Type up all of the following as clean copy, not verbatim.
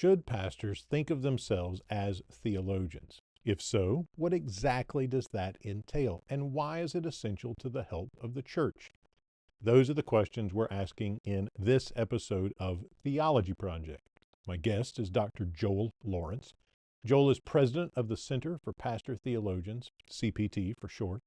should pastors think of themselves as theologians? If so, what exactly does that entail? And why is it essential to the health of the church? Those are the questions we're asking in this episode of Theology Project. My guest is Dr. Joel Lawrence. Joel is president of the Center for Pastor Theologians, CPT for short.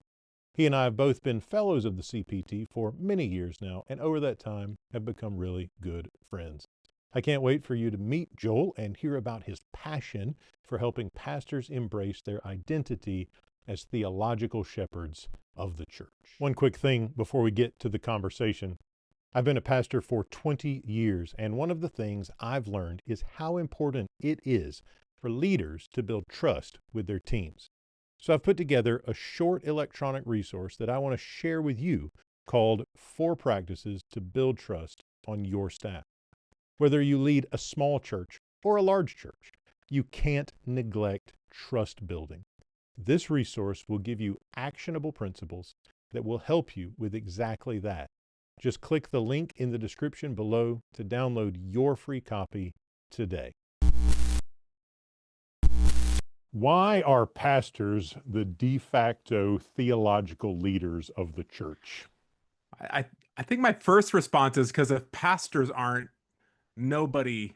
He and I have both been fellows of the CPT for many years now, and over that time have become really good friends. I can't wait for you to meet Joel and hear about his passion for helping pastors embrace their identity as theological shepherds of the church. One quick thing before we get to the conversation. I've been a pastor for 20 years, and one of the things I've learned is how important it is for leaders to build trust with their teams. So I've put together a short electronic resource that I want to share with you called 4 Practices to Build Trust on Your Staff. Whether you lead a small church or a large church, you can't neglect trust building. This resource will give you actionable principles that will help you with exactly that. Just click the link in the description below to download your free copy today. Why are pastors the de facto theological leaders of the church? I think my first response is because if pastors aren't, nobody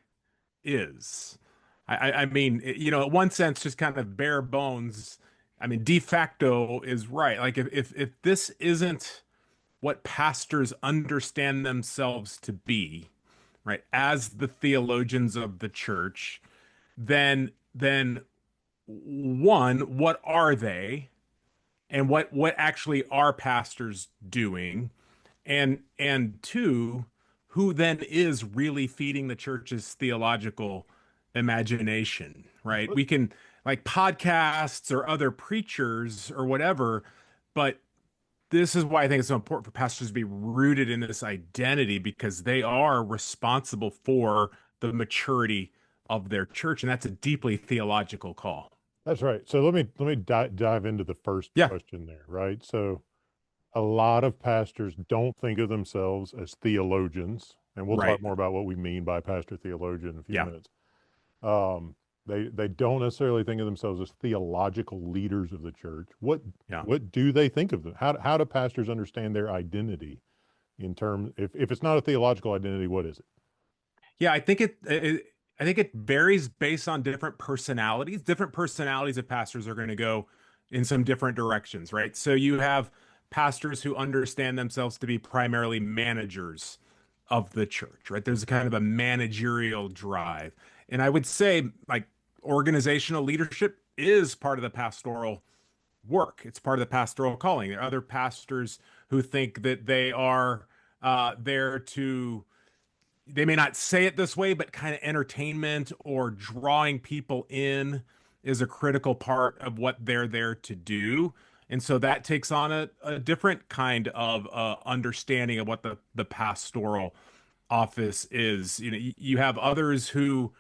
is. I mean, in one sense, just kind of bare bones. I mean, de facto is right. Like if this isn't what pastors understand themselves to be, right, as the theologians of the church, then one, what are they? And what actually are pastors doing? And two, who then is really feeding the church's theological imagination, right? We can like podcasts or other preachers or whatever, but this is why I think it's so important for pastors to be rooted in this identity because they are responsible for the maturity of their church, and that's a deeply theological call. That's right. So let me dive into the first Yeah, question there, right? So a lot of pastors don't think of themselves as theologians, and we'll talk right. more about what we mean by pastor theologian in a few Yeah, minutes. Um, they don't necessarily think of themselves as theological leaders of the church. yeah. What do they think of them? How do pastors understand their identity in terms if it's not a theological identity, what is it? Yeah, I think it varies based on different personalities. Different personalities of pastors are going to go in some different directions, right? So you have pastors who understand themselves to be primarily managers of the church, right? There's a kind of a managerial drive. And I would say like organizational leadership is part of the pastoral work. It's part of the pastoral calling. There are other pastors who think that they are there to they may not say it this way, but kind of entertainment or drawing people in is a critical part of what they're there to do. And so that takes on a different kind of understanding of what the pastoral office is. You have others who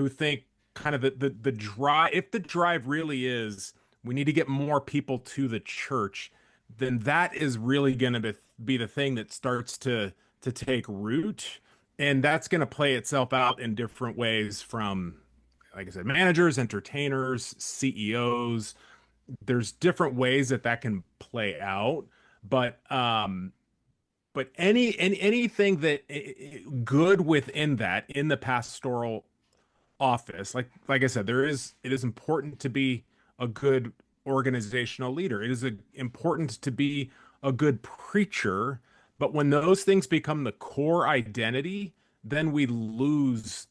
think kind of the drive, if the drive really is, we need to get more people to the church, then that is really going to be the thing that starts to take root. And that's going to play itself out in different ways from, like I said, managers, entertainers, CEOs. There's different ways that that can play out, but anything that good within that in the pastoral office, like I said, it is important to be a good organizational leader. It is important to be a good preacher, but when those things become the core identity, then we lose,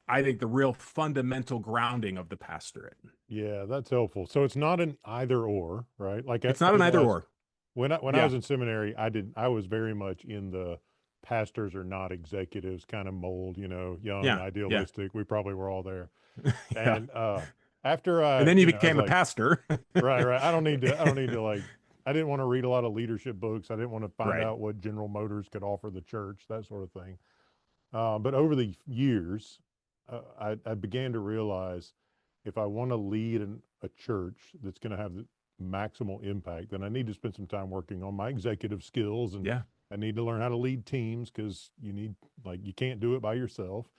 I think, the real fundamental grounding of the pastorate. Yeah, that's helpful. So it's not an either or, right? It's not an either or. When I Yeah, was in seminary, I was very much in the pastors are not executives kind of mold, young, yeah, yeah, idealistic. We probably were all there. yeah. And after And I, then you I was became a like, pastor. right, right. I don't need to like I didn't want to read a lot of leadership books. I didn't want to find Right. out what General Motors could offer the church, that sort of thing. But over the years, I began to realize if I want to lead a church that's going to have the maximal impact, then I need to spend some time working on my executive skills, and Yeah. I need to learn how to lead teams because you can't do it by yourself.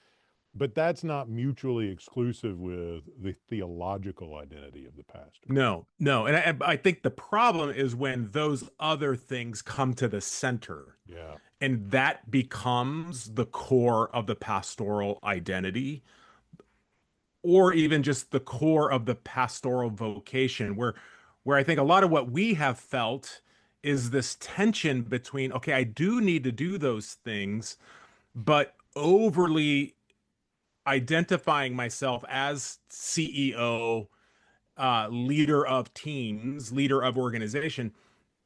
But that's not mutually exclusive with the theological identity of the pastor. No, no. And I think the problem is when those other things come to the center Yeah. and that becomes the core of the pastoral identity, or even just the core of the pastoral vocation, where I think a lot of what we have felt is this tension between, okay, I do need to do those things, but overly identifying myself as CEO, leader of teams, leader of organization,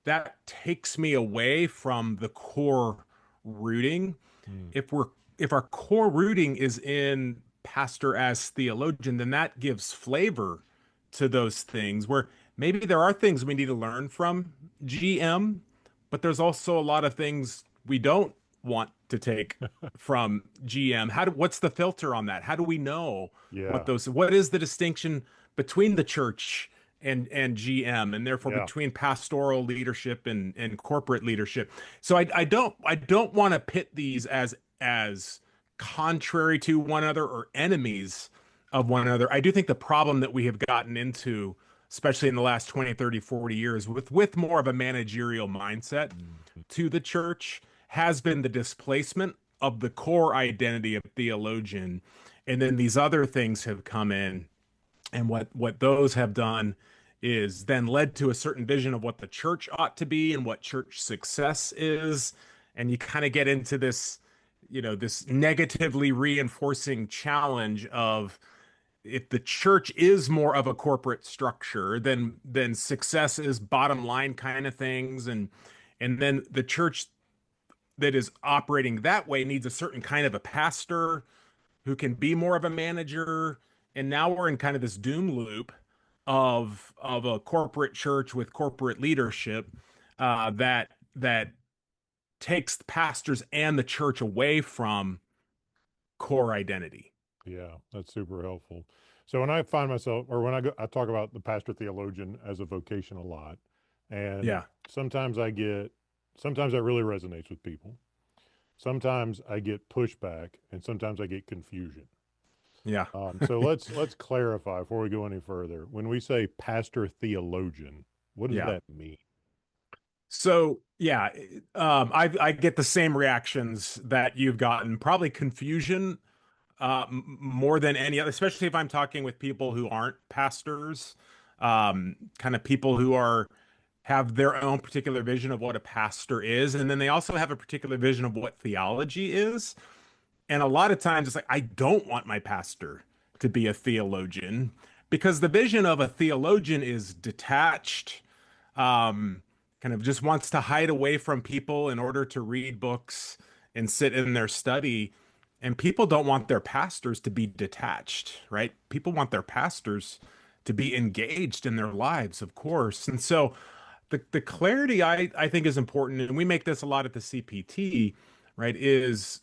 that takes me away from the core rooting. Mm. If we're if our core rooting is in pastor as theologian, then that gives flavor to those things where maybe there are things we need to learn from GM, but there's also a lot of things we don't want to take from GM. What's the filter on that? How do we know Yeah. what is the distinction between the church and GM, and therefore Yeah. between pastoral leadership and corporate leadership? So I don't want to pit these as contrary to one another or enemies of one another. I do think the problem that we have gotten into, especially in the last 20, 30, 40 years, with more of a managerial mindset Mhm. to the church, has been the displacement of the core identity of theologian. And then these other things have come in, and what those have done is then led to a certain vision of what the church ought to be and what church success is. And you kind of get into this, this negatively reinforcing challenge of, if the church is more of a corporate structure, then success is bottom line kind of things. And then the church that is operating that way needs a certain kind of a pastor who can be more of a manager. And now we're in kind of this doom loop of a corporate church with corporate leadership, that takes the pastors and the church away from core identity. Yeah, that's super helpful. So when I find myself, or when I talk about the pastor theologian as a vocation a lot, and Yeah, sometimes that really resonates with people. Sometimes I get pushback, and sometimes I get confusion. yeah. So let's clarify before we go any further. When we say pastor theologian, what does Yeah. that mean? So yeah, I get the same reactions that you've gotten, probably confusion, more than any other, especially if I'm talking with people who aren't pastors, kind of people who have their own particular vision of what a pastor is, and then they also have a particular vision of what theology is. And a lot of times it's like, I don't want my pastor to be a theologian, because the vision of a theologian is detached, um, kind of just wants to hide away from people in order to read books and sit in their study. And people don't want their pastors to be detached, right? People want their pastors to be engaged in their lives, of course. And so the clarity I think is important, and we make this a lot at the CPT, right, is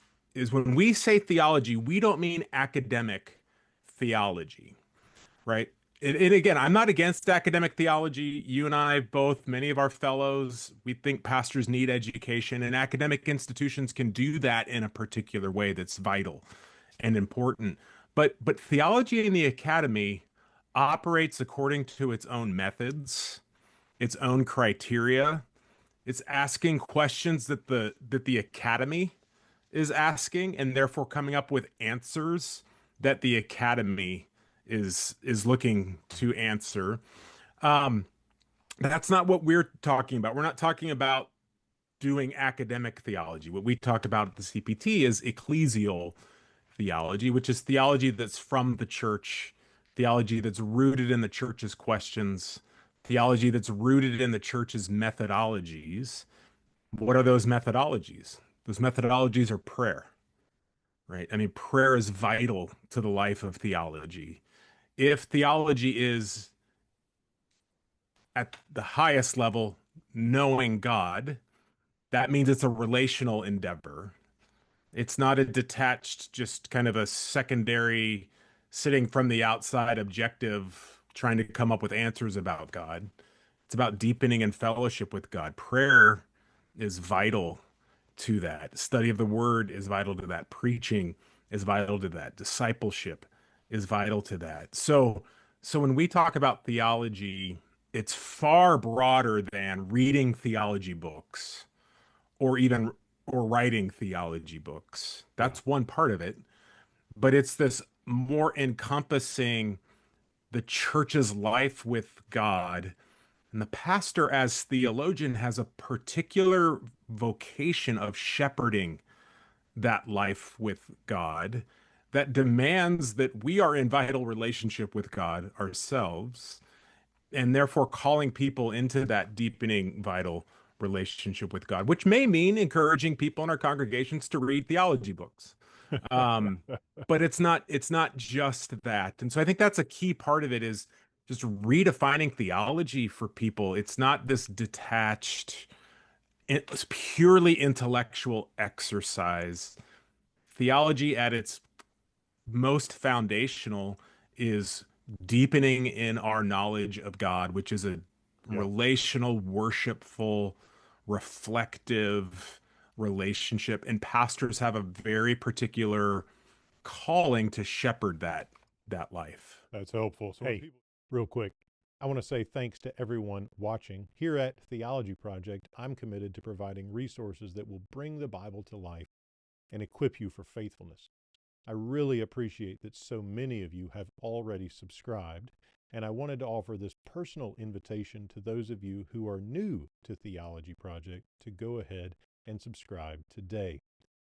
when we say theology, we don't mean academic theology, right? And again, I'm not against academic theology. You and I both, many of our fellows, we think pastors need education, and academic institutions can do that in a particular way that's vital and important. But theology in the academy operates according to its own methods, its own criteria. It's asking questions that the academy is asking, and therefore coming up with answers that the academy is looking to answer. Um, that's not what we're talking about. We're not talking about doing academic theology. What we talk about at the CPT is ecclesial theology, which is theology that's from the church, theology that's rooted in the church's questions, theology that's rooted in the church's methodologies. What are those methodologies? Those methodologies are prayer, right? I mean, prayer is vital to the life of theology. If theology is at the highest level, knowing God, that means it's a relational endeavor. It's not a detached, just kind of a secondary, sitting from the outside objective, trying to come up with answers about God. It's about deepening in fellowship with God. Prayer is vital to that. Study of the word is vital to that. Preaching is vital to that. Discipleship is vital to that. So when we talk about theology, it's far broader than reading theology books or even or writing theology books. Yeah, That's one part of it, but it's this more encompassing the church's life with God. And the pastor, as theologian, has a particular vocation of shepherding that life with God that demands that we are in vital relationship with God ourselves, and therefore calling people into that deepening vital relationship with God, which may mean encouraging people in our congregations to read theology books. Um, but it's not just that. And so I think that's a key part of it is just redefining theology for people. It's not this detached, it's purely intellectual exercise. Theology at its most foundational is deepening in our knowledge of God, which is a yeah, relational, worshipful, reflective relationship. And pastors have a very particular calling to shepherd that life. that's helpful. So, hey, real quick, I want to say thanks to everyone watching. Here at Theology Project, I'm committed to providing resources that will bring the Bible to life and equip you for faithfulness. I really appreciate that so many of you have already subscribed, and I wanted to offer this personal invitation to those of you who are new to Theology Project to go ahead and subscribe today.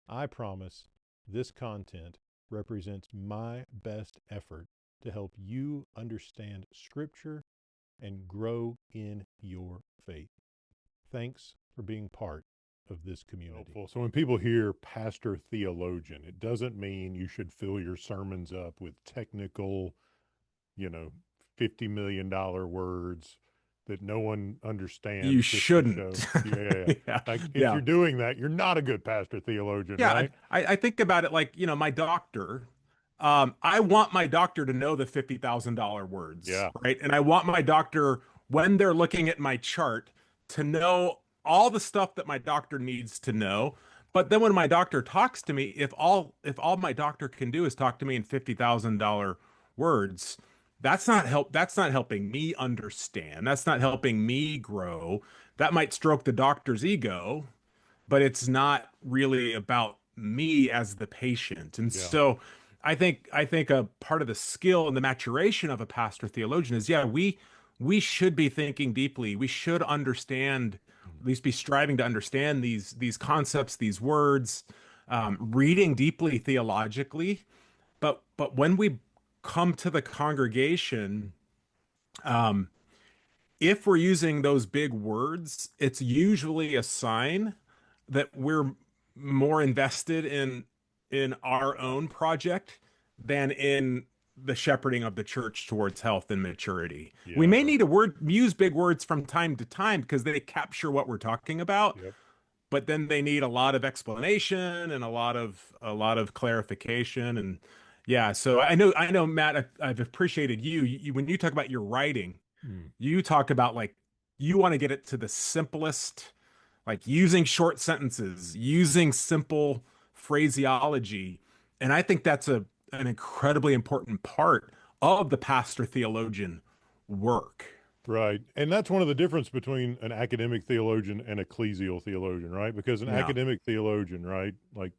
I promise this content represents my best effort to help you understand Scripture and grow in your faith. Thanks for being part of this community. Helpful. So when people hear pastor theologian, it doesn't mean you should fill your sermons up with technical, you know, $50 million words that no one You understands just to show. shouldn't. Yeah, yeah, yeah. Yeah. Like if Yeah. you're doing that, you're not a good pastor theologian, Yeah, right? I think about it like, my doctor. I want my doctor to know the $50,000 words, Yeah, right? And I want my doctor, when they're looking at my chart, to know all the stuff that my doctor needs to know. But then when my doctor talks to me, if all my doctor can do is talk to me in $50,000 words, that's not helping me understand. That's not helping me grow. That might stroke the doctor's ego, but it's not really about me as the patient. And yeah, so I think a part of the skill and the maturation of a pastor theologian is, yeah, we should be thinking deeply. We should understand, at least be striving to understand these concepts, these words, reading deeply theologically. But when we come to the congregation, um, if we're using those big words, it's usually a sign that we're more invested in our own project than in the shepherding of the church towards health and maturity. We may yeah, need use big words from time to time because they capture what we're talking about, yep. but then they need a lot of explanation and a lot of clarification. And yeah, so I know Matt, I've appreciated you when you talk about your writing. Mm. You talk about like you want to get it to the simplest, like using short sentences, using simple phraseology. And I think that's an incredibly important part of the pastor theologian work. Right. And that's one of the difference between an academic theologian and ecclesial theologian, right? Because an Yeah. academic theologian, right, like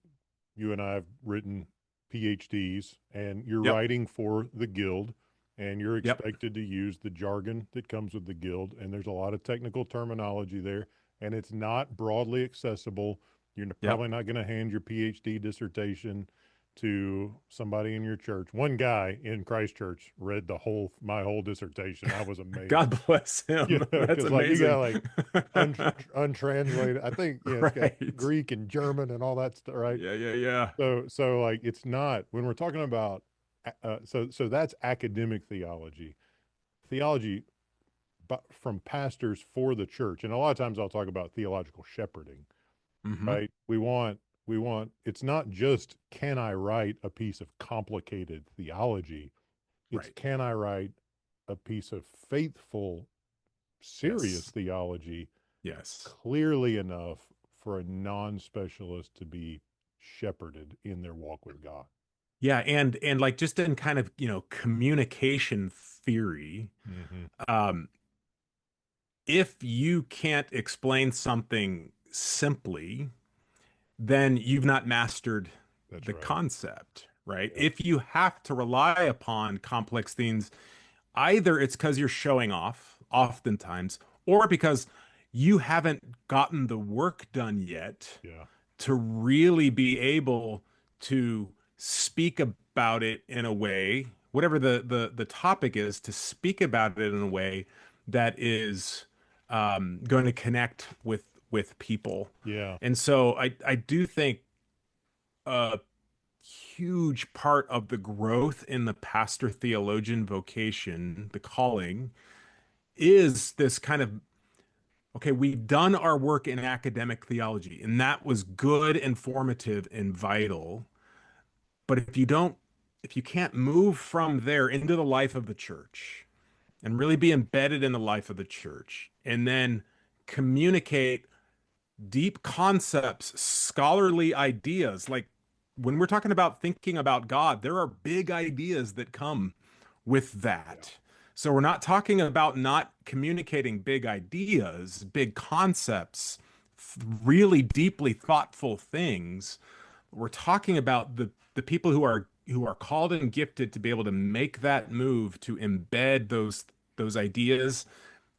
you and I have written PhDs and you're Yep. writing for the guild and you're Yep. expected to use the jargon that comes with the guild. And there's a lot of technical terminology there and it's not broadly accessible. You're Yep. probably not going to hand your PhD dissertation to somebody in your church. One guy in Christchurch read my whole dissertation. I was amazed. God bless You him. know, That's because like you got amazing. like untranslated. I think it's got Right. Greek and German and all that stuff, right? Yeah, yeah, yeah. So like it's not when we're talking about so that's academic theology. Theology but from pastors for the church, and a lot of times I'll talk about theological shepherding, Hmm. right? We want it's not just can I write a piece of complicated theology, it's Right. can I write a piece of faithful, serious Yes. theology Yes. clearly enough for a non-specialist to be shepherded in their walk with God. Yeah, and like just in kind of, communication theory, Hmm. um, if you can't explain something simply, then you've not mastered That's the right. concept, right? Yep. If you have to rely upon complex things, either it's because you're showing off, oftentimes, or because you haven't gotten the work done yet Yeah. to really be able to speak about it in a way, whatever the topic is, to speak about it in a way that is going to connect with people. Yeah. And so I do think a huge part of the growth in the pastor theologian vocation, the calling, is this kind of, okay, we've done our work in academic theology, and that was good, informative, and vital. But if you can't move from there into the life of the church and really be embedded in the life of the church, and then communicate deep concepts, scholarly ideas. Like when we're talking about thinking about God, there are big ideas that come with Yeah. that. So we're not talking about not communicating big ideas, big concepts, really deeply thoughtful things. We're talking about the people who are called and gifted to be able to make that move to embed those ideas,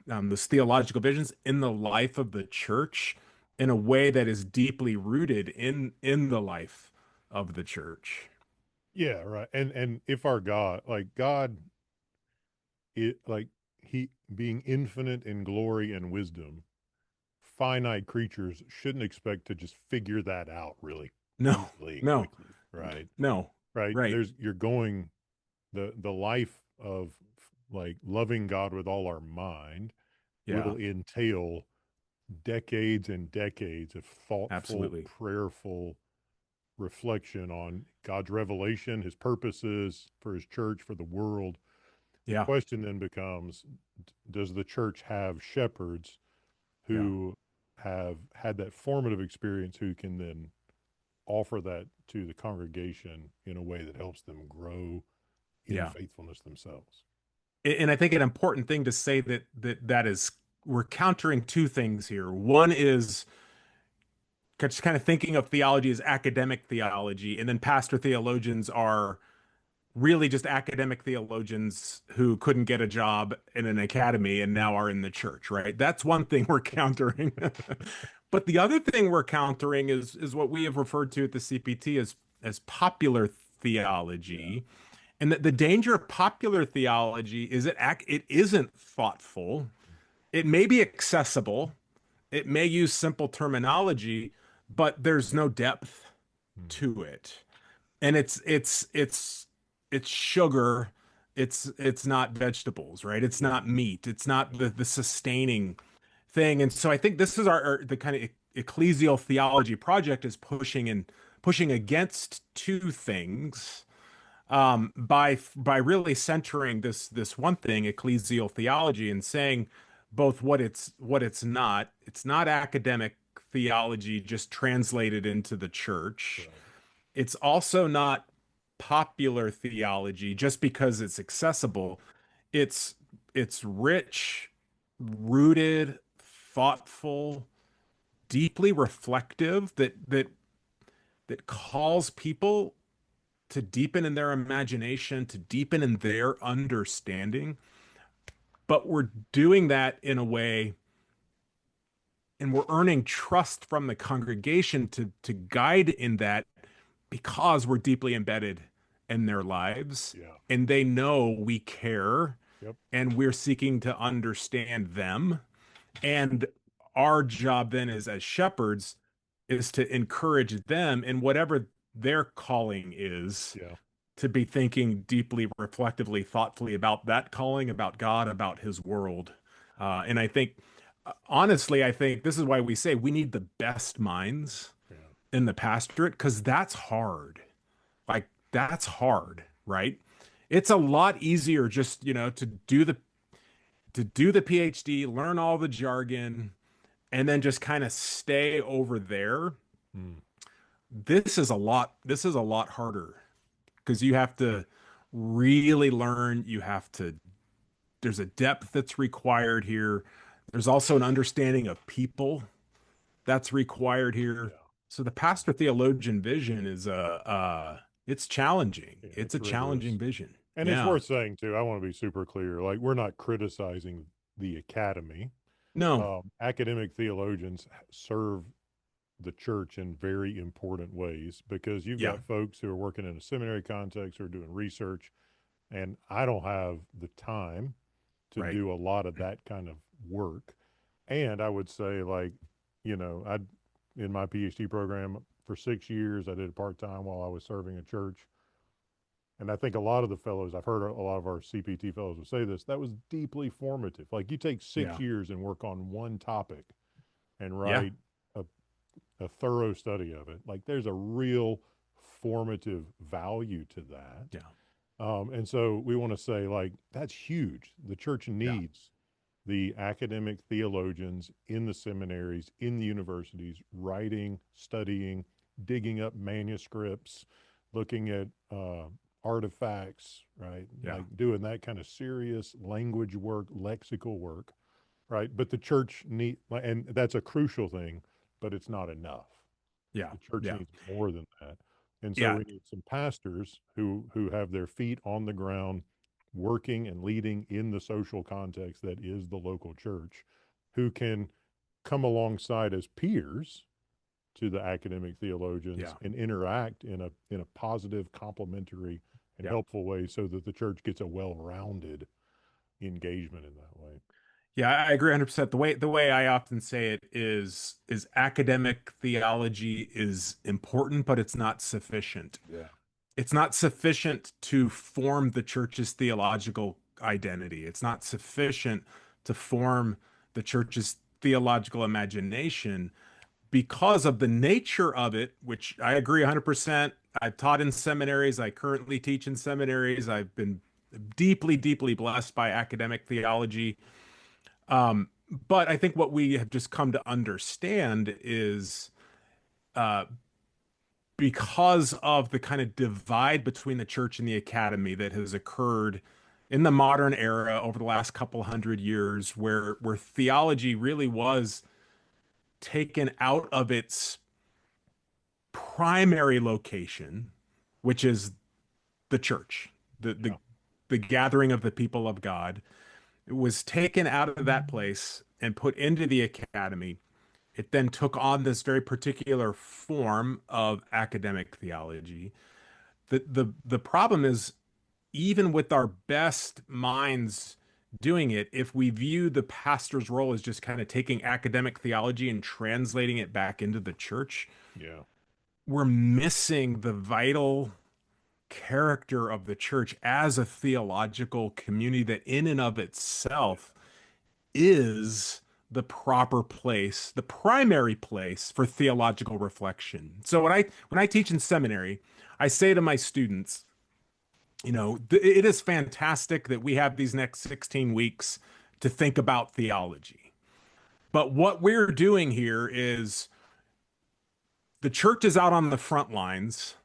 those theological visions in the life of the church in a way that is deeply rooted in the life of the church. Yeah. Right. And if our God, like God, it like he being infinite in glory and wisdom, finite creatures shouldn't expect to just figure that out really No, easily and no, quickly. Right. no, Right. right. You're going the life of like loving God with all our mind Yeah, will entail decades and decades of thoughtful, absolutely. prayerful reflection on God's revelation, his purposes for his church, for the world. The Yeah, question then becomes, does the church have shepherds yeah, who have had that formative experience who can then offer that to the congregation in a way that helps them grow in yeah. faithfulness themselves? And I think an important thing to say that is we're countering two things here. One is just kind of thinking of theology as academic theology, and then pastor theologians are really just academic theologians who couldn't get a job in an academy and now are in the church, right? That's one thing we're countering. But the other thing we're countering is what we have referred to at the CPT as popular Yeah. theology. And the danger of popular theology is it isn't thoughtful. It may be accessible. It may use simple terminology, but there's no depth Mhm. to it. And it's sugar. It's not vegetables, right? It's Yeah. not meat. It's not Yeah. the sustaining thing. And so I think this is our the kind of ecclesial theology project is pushing against two things, by really centering this one thing, ecclesial theology, and saying both what it's not. It's not academic theology just translated into the church. Right. It's also not popular theology just because it's accessible. It's it's rich, rooted, thoughtful, deeply reflective, that calls people to deepen in their imagination, to deepen in their understanding. But we're doing that in a way, and we're earning trust from the congregation to guide in that because we're deeply embedded in their lives Yeah. and they know we care Yep. and we're seeking to understand them. And our job then is as shepherds is to encourage them in whatever their calling is, Yeah. to be thinking deeply, reflectively, thoughtfully about that calling, about God, about his world. And I think, honestly, I think this is why we say we need the best minds Yeah. in the pastorate, because that's hard. Like, that's hard, right? It's a lot easier just, to do the PhD, learn all the jargon, and then just kind of stay over there. Mm. This is a lot harder. because you have to really learn. There's a depth that's required here. There's also an understanding of people that's required here. Yeah. So the pastor theologian vision is it's challenging. Yeah, It's it's a challenging rigorous. vision. And it's Yeah. worth saying too, I want to be super clear. Like, we're not criticizing the academy. No. Academic theologians serve the church in very important ways, because you've Yeah. got folks who are working in a seminary context, who are doing research, and I don't have the time to Right. do a lot of that kind of work. And I would say, like, I in my PhD program for 6 years, I did it part time while I was serving a church. And I think a lot of the fellows, I've heard a lot of our CPT fellows will say this, that was deeply formative. Like, you take six Yeah. years and work on one topic and Yeah. write a, a thorough study of it. Like, there's a real formative value to that. Yeah. And so we want to say, like, that's huge. The church Yeah. needs the academic theologians in the seminaries, in the universities, writing, studying, digging up manuscripts, looking at artifacts, right? Yeah. Like, doing that kind of serious language work, lexical work, right? But the church and that's a crucial thing, but it's not enough. Yeah. The church Yeah. needs more than that. And so Yeah. we need some pastors who have their feet on the ground, working and leading in the social context that is the local church, who can come alongside as peers to the academic theologians Yeah. and interact in a positive, complementary, and Yeah. helpful way, so that the church gets a well-rounded engagement in that way. Yeah, I agree 100%. The way I often say it is academic theology is important, but it's not sufficient. Yeah. It's not sufficient to form the church's theological identity. It's not sufficient to form the church's theological imagination because of the nature of it, which I agree 100%. I've taught in seminaries. I currently teach in seminaries. I've been deeply, deeply blessed by academic theology. But I think what we have just come to understand is uh, because of the kind of divide between the church and the academy that has occurred in the modern era over the last couple hundred years, where theology really was taken out of its primary location, which is the church, the the Yeah. the gathering of the people of God. It was taken out of that place and put into the academy. It then took on this very particular form of academic theology. The problem is, even with our best minds doing it, if we view the pastor's role as just kind of taking academic theology and translating it back into the church, Yeah. we're missing the vital character of the church as a theological community that in and of Yeah. itself is the proper place, the primary place for theological reflection. So when I teach in seminary, I say to my students, it is fantastic that we have these next 16 weeks to think about theology. But what we're doing here is the church is out on the front lines.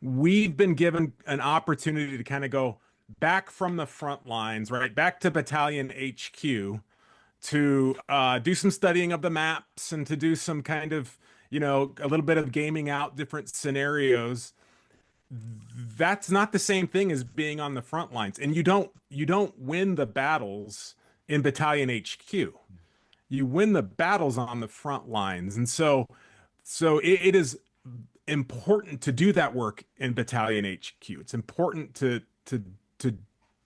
We've been given an opportunity to kind of go back from the front lines, right? Back to battalion HQ to do some studying of the maps and to do some kind of, a little bit of gaming out different scenarios. That's not the same thing as being on the front lines. And you don't win the battles in battalion HQ. You win the battles on the front lines. And so it is important to do that work in battalion HQ. It's important to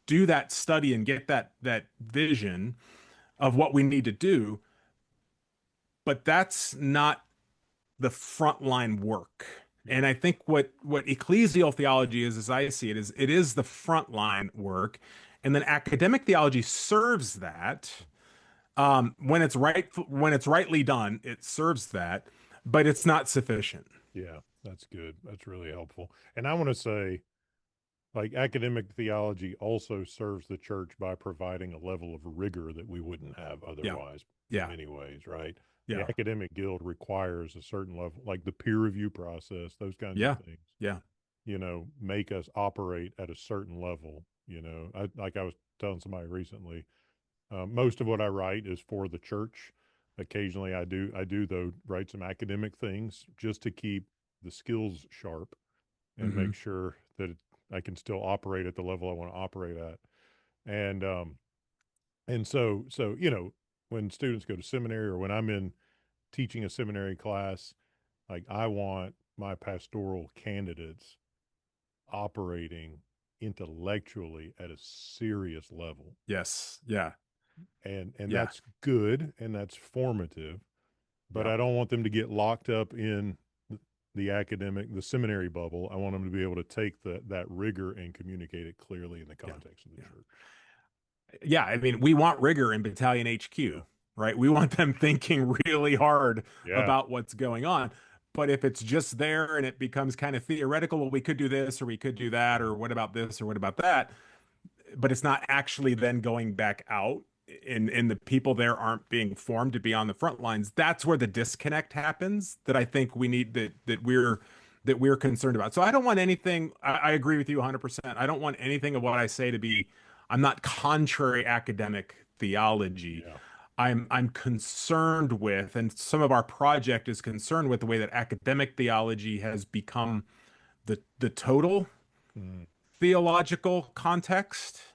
do that study and get that vision of what we need to do, but that's not the frontline work. Yeah. And I think what ecclesial theology is, as I see it, is it is the frontline work, and then academic theology serves that when it's rightly done, it serves that, but it's not sufficient. Yeah. That's good. That's really helpful. And I want to say, like, academic theology also serves the church by providing a level of rigor that we wouldn't have Yeah, otherwise in yeah, many ways, right? The yeah, academic guild requires a certain level, like the peer review process, those kinds of yeah, things. yeah, make us operate at a certain level. Like I was telling somebody recently, most of what I write is for the church. Occasionally, I do though write some academic things just to keep the skills sharp and Hmm. make sure that I can still operate at the level I want to operate at. And so when students go to seminary or when I'm in teaching a seminary class, like I want my pastoral candidates operating intellectually at a serious level. Yes. Yeah. And Yeah. that's good and that's formative, but Yeah. I don't want them to get locked up in the seminary bubble. I want them to be able to take that rigor and communicate it clearly in the Yeah. context of the Yeah. church. Yeah. I mean, we want rigor in Battalion Yeah. HQ, right? We want them thinking really hard Yeah. about what's going on. But if it's just there and it becomes kind of theoretical, well, we could do this or we could do that, or what about this or what about that? But it's not actually then going back out and the people there aren't being formed to be on the front lines. That's where the disconnect happens that I think we need that we're concerned about. So I don't want anything, I agree with you 100%. I don't want anything of what I say to be, I'm not contrary academic theology. Yeah. I'm concerned with, and some of our project is concerned with the way that academic theology has become the total Mm. theological context,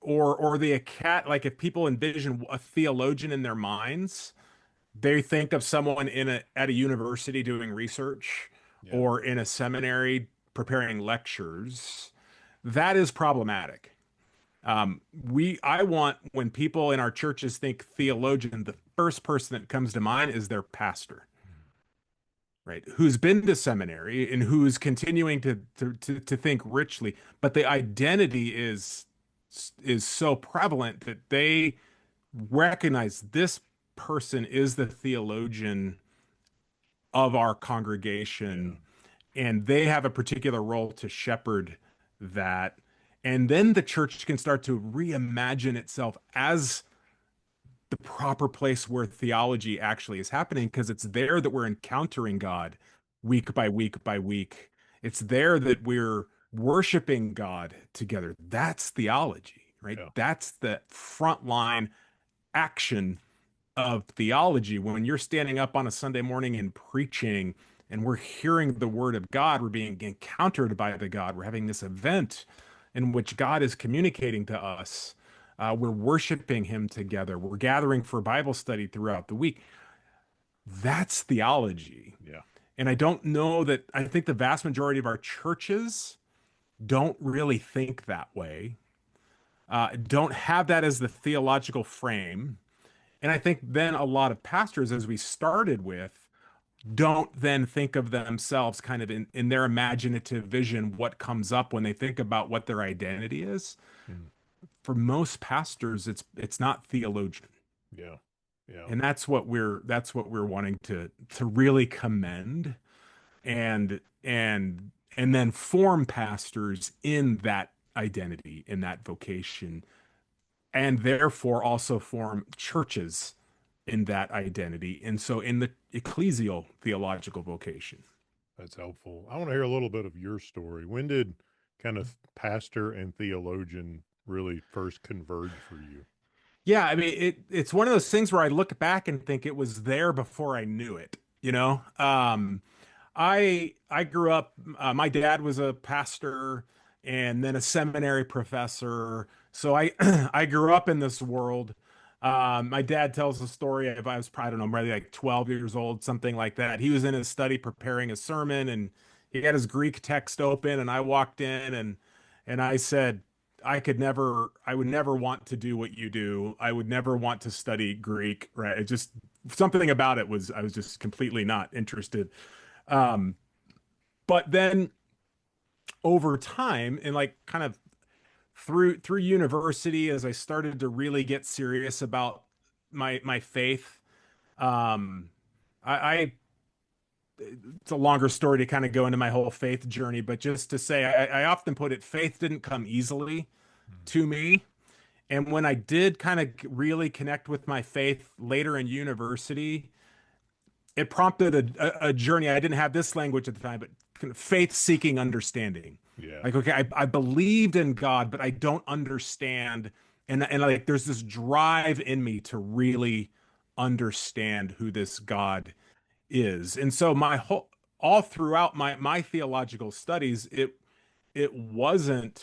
or the cat, like if people envision a theologian in their minds, they think of someone at a university doing research Yeah. or in a seminary preparing lectures. That is problematic. I want, when people in our churches think theologian, the first person that comes to mind is their pastor, right? Who's been to seminary and who's continuing to think richly, but the identity is so prevalent that they recognize this person is the theologian of our Yeah. congregation, and they have a particular role to shepherd that. And then the church can start to reimagine itself as the proper place where theology actually is happening, because it's there that we're encountering God week by week by week. It's there that we're worshiping God together. That's theology, right? Yeah. That's the frontline action of theology. When you're standing up on a Sunday morning and preaching, and we're hearing the word of God, we're being encountered by the God, we're having this event in which God is communicating to us. We're worshiping him together. We're gathering for Bible study throughout the week. That's theology. Yeah. And I don't know that, I think the vast majority of our churches don't really think that way, don't have that as the theological frame. And I think then a lot of pastors, as we started with, don't then think of themselves kind of in their imaginative vision, what comes up when they think about what their identity is. Mm. For most pastors, it's not theologian. Yeah. Yeah. And that's what we're wanting to really commend and then form pastors in that identity, in that vocation, and therefore also form churches in that identity. And so in the ecclesial theological vocation. That's helpful. I want to hear a little bit of your story. When did kind of pastor and theologian really first converge for you? Yeah, I mean it's one of those things where I look back and think it was there before I knew it, you know? I grew up, my dad was a pastor and then a seminary professor. So I I grew up in this world. My dad tells the story of, I was probably, I don't know, maybe like 12 years old, something like that. He was in his study preparing a sermon and he had his Greek text open, and I walked in and I said, I would never want to do what you do. I would never want to study Greek, right? It just, something about it was, I was just completely not interested. Um, but then over time, and like kind of through university, as I started to really get serious about my faith, um, I it's a longer story to kind of go into my whole faith journey, but just to say, I often put it, faith didn't come easily to me. And when I did kind of really connect with my faith later in university, it prompted a journey. I didn't have this language at the time, but kind of faith-seeking understanding. Yeah. Like, okay, I believed in God, but I don't understand. And like there's this drive in me to really understand who this God is. And so my whole all throughout my theological studies, it wasn't,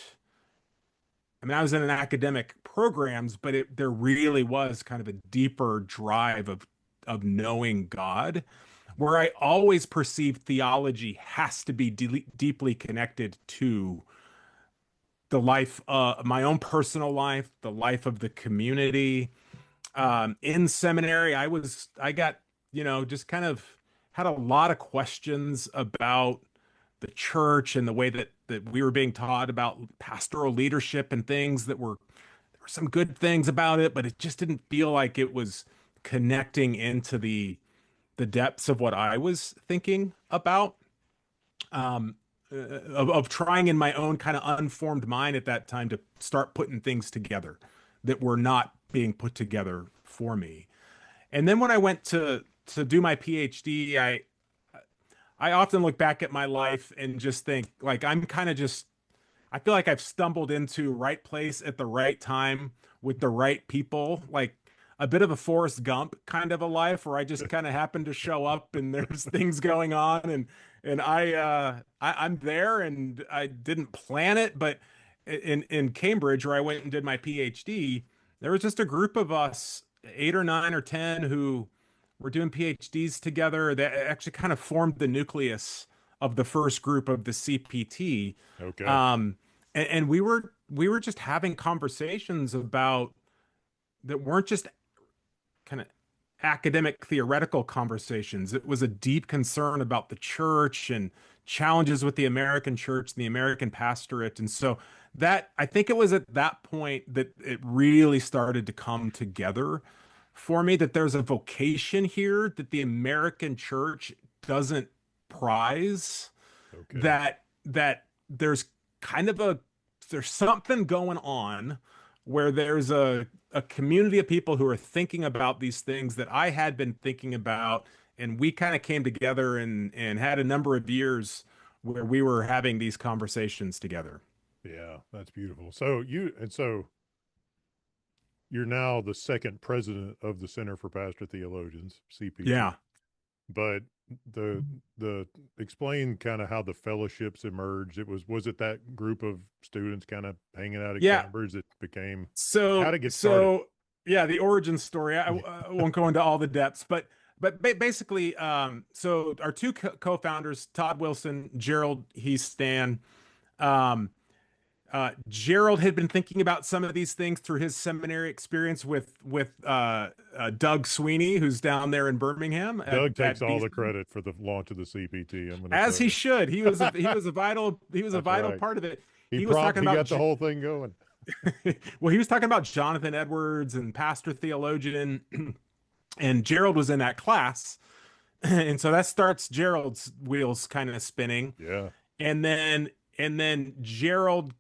I mean, I was in an academic programs, but there really was kind of a deeper drive of knowing God, where I always perceived theology has to be deeply connected to the life, my own personal life, the life of the community. In seminary, I got, just kind of had a lot of questions about the church and the way that we were being taught about pastoral leadership and things there were some good things about it, but it just didn't feel like it was connecting into the depths of what I was thinking about. Um, of trying in my own kind of unformed mind at that time to start putting things together that were not being put together for me. And then when I went to do my PhD, I often look back at my life and just think like I'm kind of just I feel like I've stumbled into right place at the right time with the right people, like a bit of a Forrest Gump kind of a life where I just kind of happen to show up and there's things going on and I'm there and I didn't plan it, but in Cambridge where I went and did my PhD, there was just a group of us, 8 or 9 or 10 who were doing PhDs together that actually kind of formed the nucleus of the first group of the CPT. Okay. And we were just having conversations about that weren't just kind of academic theoretical conversations. It was a deep concern about the church and challenges with the American church and the American pastorate. And so that I think it was at that point that it really started to come together for me that there's a vocation here that the American church doesn't prize, Okay. that there's kind of there's something going on where there's a community of people who are thinking about these things that I had been thinking about, and we kind of came together and had a number of years where we were having these conversations together. Yeah, that's beautiful. So you're now the second president of the Center for Pastor Theologians, CPT. Yeah. But the explain kind of how the fellowships emerged. Was it that group of students kind of hanging out at Yeah. Cambridge that became how So, to get started? so yeah, the origin story. I won't go into all the depths, but basically, so our two co-founders, Todd Wilson, Gerald Stan. Um, Gerald had been thinking about some of these things through his seminary experience with Doug Sweeney, who's down there in Birmingham Doug takes at all the Beeson, credit for the launch of the CPT. I'm going to as tell he you. should. He was a That's vital right. part of it. He He was talking he about got the whole thing going. well, he was talking about Jonathan Edwards and Pastor Theologian, and Gerald was in that class, and so that starts Gerald's wheels kind of spinning, Yeah. and then Gerald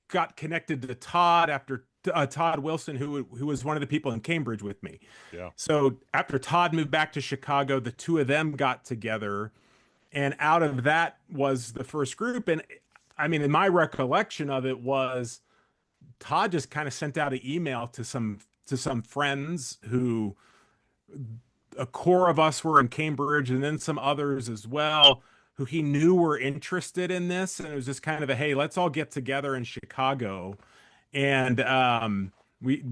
got connected to Todd after Todd Wilson, who was one of the people in Cambridge with me. Yeah. So after Todd moved back to Chicago, the two of them got together, and out of that was the first group. And I mean, in my recollection of it was Todd just kind of sent out an email to some friends who a core of us were in Cambridge and then some others as well who he knew were interested in this, and it was just kind of a hey, let's all get together in Chicago. And we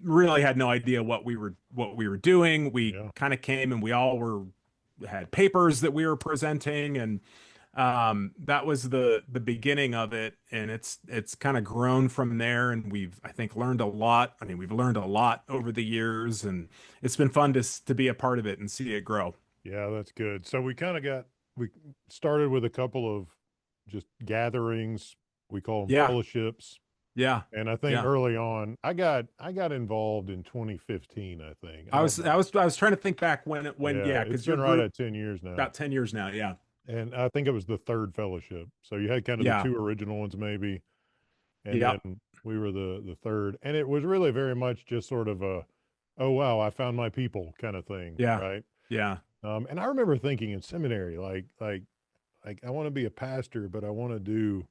really had no idea what we were doing. We Yeah. kind of came and we all had papers that we were presenting, and that was the beginning of it, and it's kind of grown from there, and we've I think learned a lot. I mean, we've learned a lot over the years, and it's been fun to be a part of it and see it grow. Yeah, that's good. So we started with a couple of just gatherings. We call them Yeah, fellowships. yeah, And I think yeah. early on, I got involved in 2015, I think. I I don't was I know. was I was trying to think back when Yeah, yeah, it's because your been right group at 10 years now. about 10 years now. Yeah, And I think it was the third fellowship. So you had kind of the yeah, two original ones maybe, and yeah, then we were the third. And it was really very much just sort of a, oh wow, I found my people kind of thing, yeah, right? yeah, And I remember thinking in seminary, like like I want to be a pastor, but I want to do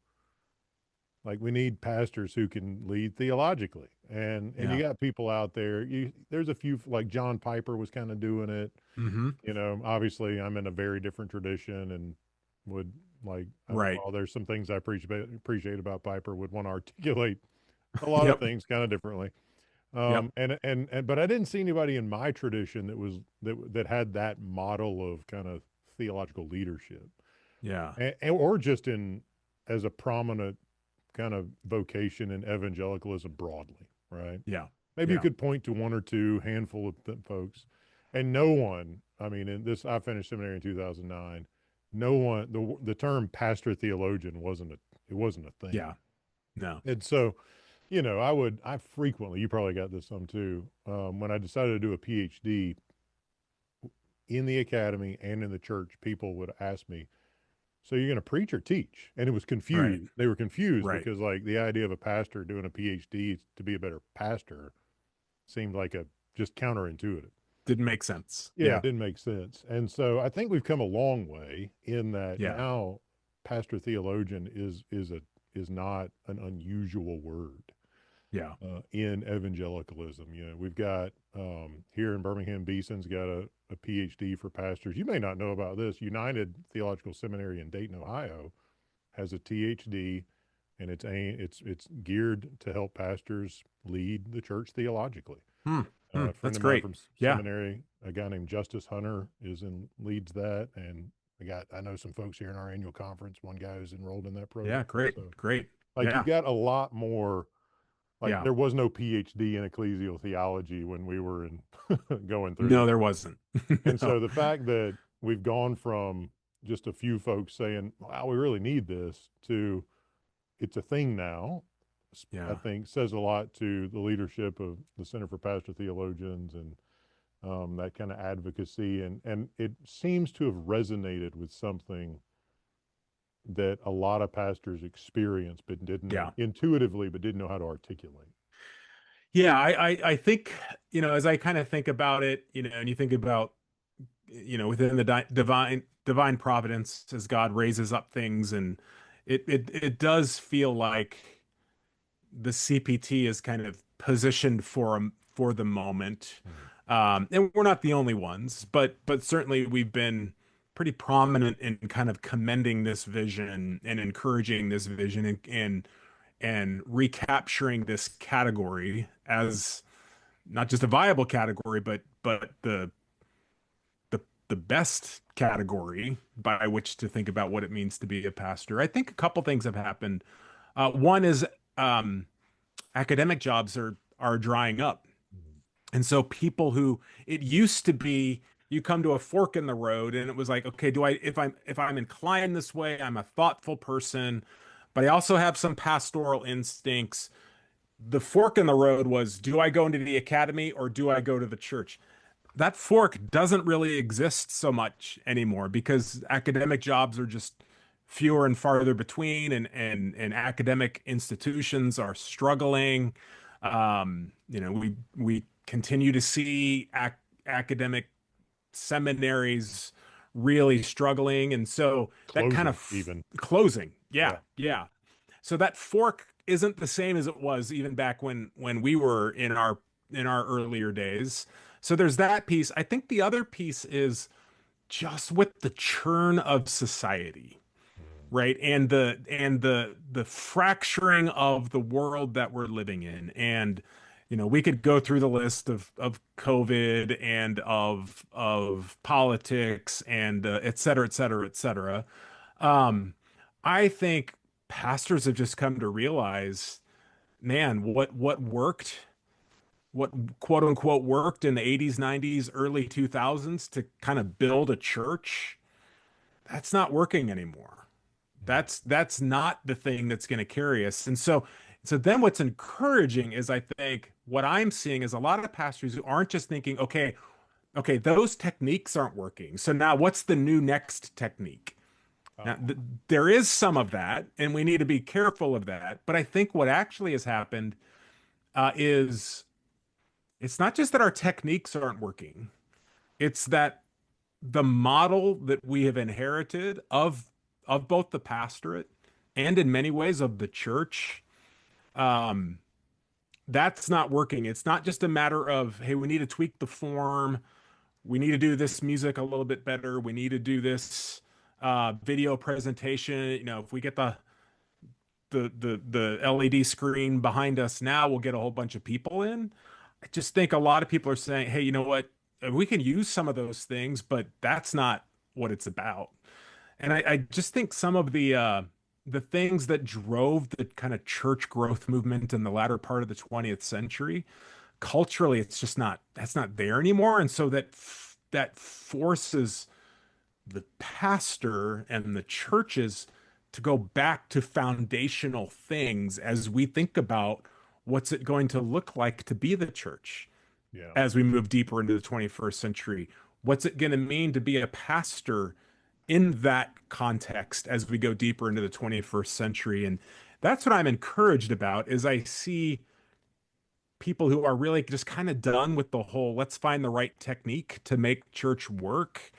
like we need pastors who can lead theologically. And you Yeah. got people out there. There's a few like John Piper was kind of doing it. Hmm. Obviously I'm in a very different tradition and would like Right. while there's some things I appreciate about Piper, would want to articulate a lot of Yep. things kind of differently. Yep. And but I didn't see anybody in my tradition that had that model of kind of theological leadership, Yeah. or just in as a prominent kind of vocation in evangelicalism broadly, right? Yeah. Maybe you Yeah. could point to one or two handful of folks, and no one. I mean, I finished seminary in 2009. No one. The term pastor theologian wasn't a thing, Yeah. No. and so I frequently, you probably got this some too, when I decided to do a PhD in the academy and in the church, people would ask me, so you're going to preach or teach? And it was Right. confused. They were confused Right. because like the idea of a pastor doing a PhD to be a better pastor seemed like a just counterintuitive. Didn't make sense. Yeah, it Yeah. didn't make sense. And so I think we've come a long way in that Yeah. now pastor theologian is not an unusual word Yeah. in evangelicalism. We've got here in Birmingham, Beeson's got a PhD for pastors. You may not know about this. United Theological Seminary in Dayton, Ohio, has a THD, and it's geared to help pastors lead the church theologically. Hmm. Hmm. A friend That's of mine great. from Yeah. seminary, a guy named Justice Hunter, leads that, and I know some folks here in our annual conference. One guy who's enrolled in that program. Yeah. Great. So Great. like you've Yeah. got a lot more. Like Yeah. there was no PhD in ecclesial theology when we were in going through No, this. there wasn't. And No. so the fact that we've gone from just a few folks saying, wow, we really need this, to it's a thing now, I Yeah. think says a lot to the leadership of the Center for Pastor Theologians and that kind of advocacy. And it seems to have resonated with something that a lot of pastors experience, but didn't know Yeah. intuitively, but didn't know how to articulate. Yeah. I think, as I kind of think about it, and you think about, within the divine providence as God raises up things, and it does feel like the CPT is kind of positioned for the moment. Mm. And we're not the only ones, but certainly we've been pretty prominent in kind of commending this vision and encouraging this vision, and recapturing this category as not just a viable category, but the best category by which to think about what it means to be a pastor. I think a couple things have happened. One is academic jobs are drying up. Mm. And so people who it used to be, you come to a fork in the road and it was like, okay, if I'm inclined this way, I'm a thoughtful person, but I also have some pastoral instincts. The fork in the road was, do I go into the academy or do I go to the church? That fork doesn't really exist so much anymore because academic jobs are just fewer and farther between, and academic institutions are struggling. We continue to see academic seminaries really struggling, and so that kind Closing of even. closing. Yeah, Yeah. yeah. So that fork isn't the same as it was even back when we were in our earlier days. So there's that piece. I think the other piece is just with the churn of society, Mm. right? And the fracturing of the world that we're living in. And we could go through the list of COVID and of politics and et cetera, et cetera, et cetera. Um, I think pastors have just come to realize, man, what worked, what quote unquote worked in the 80s, 90s, early 2000s to kind of build a church, that's not working anymore. Mm. That's not the thing that's going to carry us. And so then what's encouraging is, I think what I'm seeing is a lot of pastors who aren't just thinking, okay, those techniques aren't working. So now what's the new next technique? Now, Oh. there is some of that, and we need to be careful of that. But I think what actually has happened is it's not just that our techniques aren't working, it's that the model that we have inherited of both the pastorate and in many ways of the church, um, that's not working. It's not just a matter of, hey, we need to tweak the form. We need to do this music a little bit better. We need to do this video presentation. If we get the LED screen behind us now, we'll get a whole bunch of people in. I just think a lot of people are saying, hey, you know what? We can use some of those things, but that's not what it's about. And I just think some of the things that drove the kind of church growth movement in the latter part of the 20th century, culturally, it's just not that's not there anymore. And so that forces the pastor and the churches to go back to foundational things as we think about what's it going to look like to be the church Yeah. as we move deeper into the 21st century. What's it going to mean to be a pastor in that context as we go deeper into the 21st century? And that's what I'm encouraged about is I see people who are really just kind of done with the whole let's find the right technique to make church work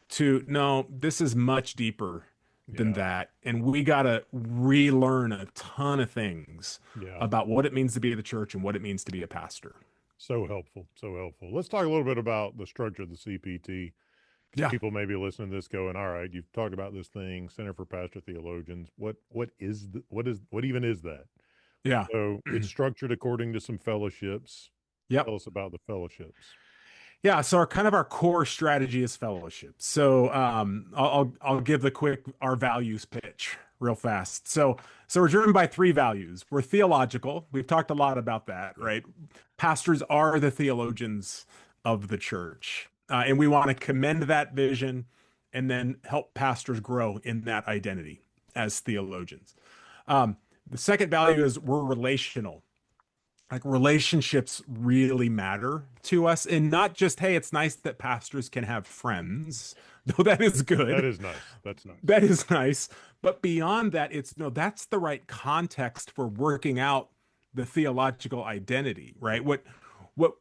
to no, this is much deeper than Yeah. that. And we got to relearn a ton of things Yeah. about what it means to be the church and what it means to be a pastor. So helpful. So helpful. Let's talk a little bit about the structure of the CPT. Because Yeah. people may be listening to this going, all right, you've talked about this thing, Center for Pastor Theologians. What even is that? Yeah. So it's structured according to some fellowships. Yep. Tell us about the fellowships. Yeah, so our core strategy is fellowship. So I'll give the quick our values pitch real fast. So we're driven by three values. We're theological. We've talked a lot about that, right? Pastors are the theologians of the church, and we want to commend that vision, and then help pastors grow in that identity as theologians. The second value is we're relational. Like relationships really matter to us, and not just, hey, it's nice that pastors can have friends, though that is That good. is nice. That's nice. That is nice. But beyond that, it's no, that's the right context for working out the theological identity, right? What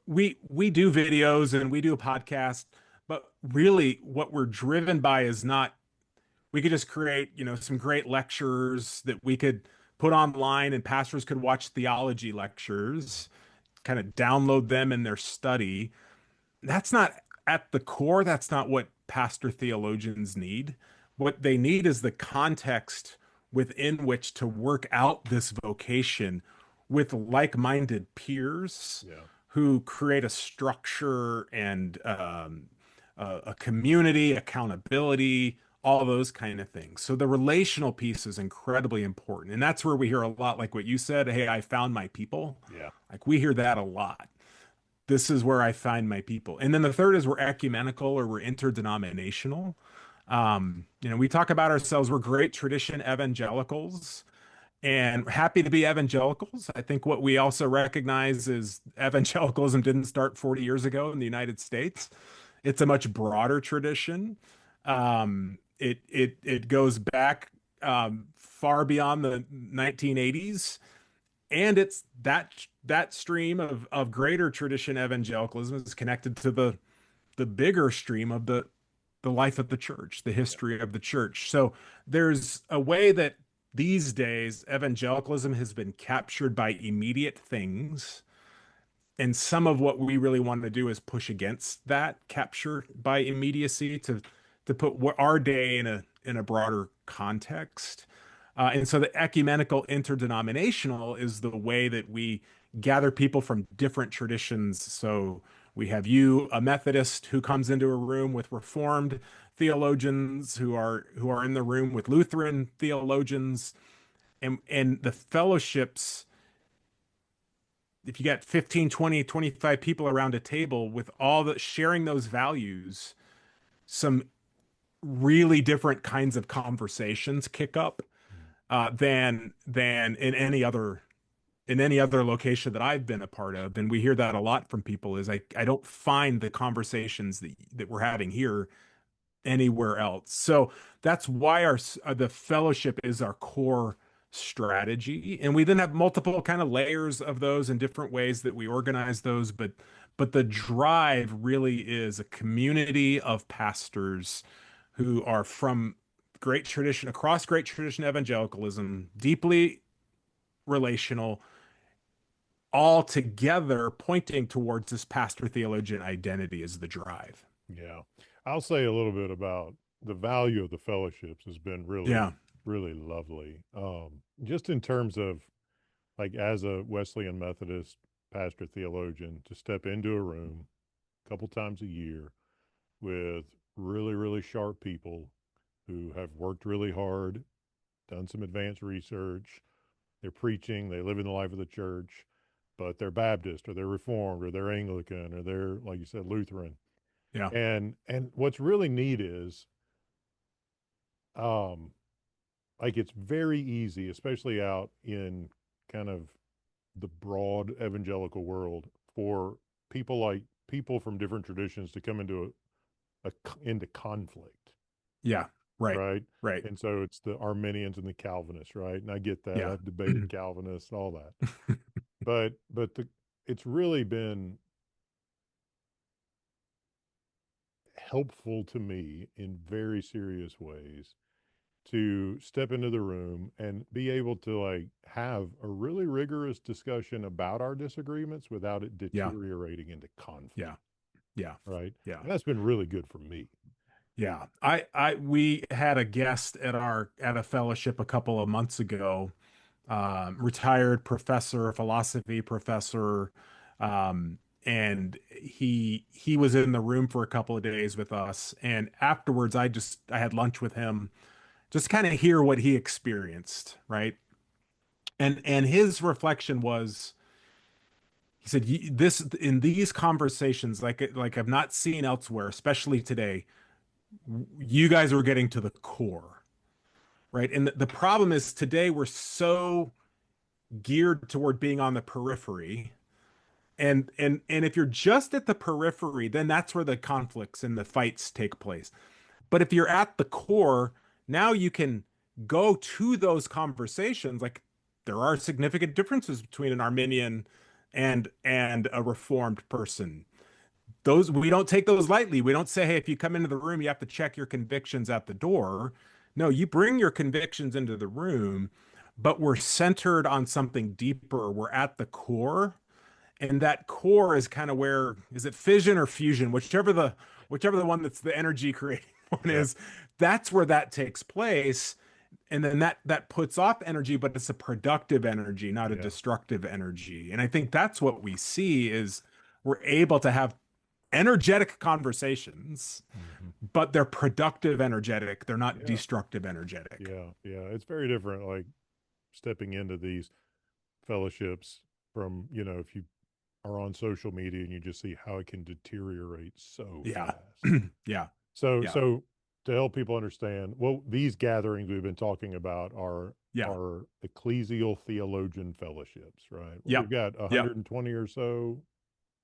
we do videos and we do a podcast, but really what we're driven by is not we could just create, some great lectures that we could put online and pastors could watch theology lectures, kind of download them in their study. That's not at the core, that's not what pastor theologians need. What they need is the context within which to work out this vocation with like-minded peers Yeah. who create a structure and a community, accountability, all those kind of things. So the relational piece is incredibly important. And that's where we hear a lot, like what you said, hey, I found my people. Yeah. Like we hear that a lot. This is where I find my people. And then the third is we're ecumenical or we're interdenominational. We talk about ourselves, we're great tradition evangelicals and happy to be evangelicals. I think what we also recognize is evangelicalism didn't start 40 years ago in the United States. It's a much broader tradition. It goes back far beyond the 1980s, and it's that stream of greater tradition evangelicalism is connected to the bigger stream of the life of the church, the history of the church. So there's a way that these days evangelicalism has been captured by immediate things. And some of what we really want to do is push against that capture by immediacy to put our day in a broader context. And so the ecumenical interdenominational is the way that we gather people from different traditions. So we have you, a Methodist, who comes into a room with Reformed theologians who are in the room with Lutheran theologians, and the fellowships. If you got 15, 20, 25 people around a table with all the sharing those values, some really different kinds of conversations kick up than in any other location that I've been a part of. And we hear that a lot from people is I don't find the conversations that we're having here anywhere else. So that's why the fellowship is our core strategy. And we then have multiple kind of layers of those in different ways that we organize those, but the drive really is a community of pastors who are from great tradition, across great tradition evangelicalism, deeply relational, all together pointing towards this pastor theologian identity as the drive. Yeah. I'll say a little bit about the value of the fellowships has been really, Yeah. really lovely. Just in terms of like as a Wesleyan Methodist pastor theologian to step into a room a couple times a year with really, really sharp people who have worked really hard, done some advanced research. They're preaching, they live in the life of the church, but they're Baptist or they're Reformed or they're Anglican or they're, like you said, Lutheran. Yeah. And what's really neat is um like it's very easy, especially out in kind of the broad evangelical world, for people from different traditions to come into conflict, Yeah. Right. right? Right. And so it's the Arminians and the Calvinists, right? And I get that. Yeah. I've debated Calvinists, all that. But it's really been helpful to me in very serious ways to step into the room and be able to like have a really rigorous discussion about our disagreements without it Yeah. deteriorating into conflict, Yeah. Yeah. right? Yeah. And that's been really good for me. Yeah. We had a guest at a fellowship a couple of months ago, retired professor, philosophy professor, and he was in the room for a couple of days with us. And afterwards, I had lunch with him, just kind of hear what he experienced, right? And his reflection was, he said, This in these conversations, like I've not seen elsewhere, especially today, you guys are getting to the core, right? And the problem is today we're so geared toward being on the periphery. And if you're just at the periphery, then that's where the conflicts and the fights take place. But if you're at the core, now you can go to those conversations. Like there are significant differences between an Arminian and a Reformed person. Those we don't take those lightly. We don't say, hey, if you come into the room, you have to check your convictions at the door. No, you bring your convictions into the room, but we're centered on something deeper. We're at the core, and that core is kind of where, is it fission or fusion, whichever the one that's the energy creating one Yeah. is. That's where that takes place, and then that puts off energy, but it's a productive energy, not a Yeah. destructive energy. And I think that's what we see is we're able to have energetic conversations, Hmm. but they're productive energetic. They're not Yeah. destructive energetic. Yeah. Yeah. It's very different, like stepping into these fellowships from, if you are on social media and you just see how it can deteriorate so Yeah. fast. Yeah. So, Yeah. so to help people understand, well, these gatherings we've been talking about Yeah. are ecclesial theologian fellowships, right? Well, we've Yep. got Yep. 120 or so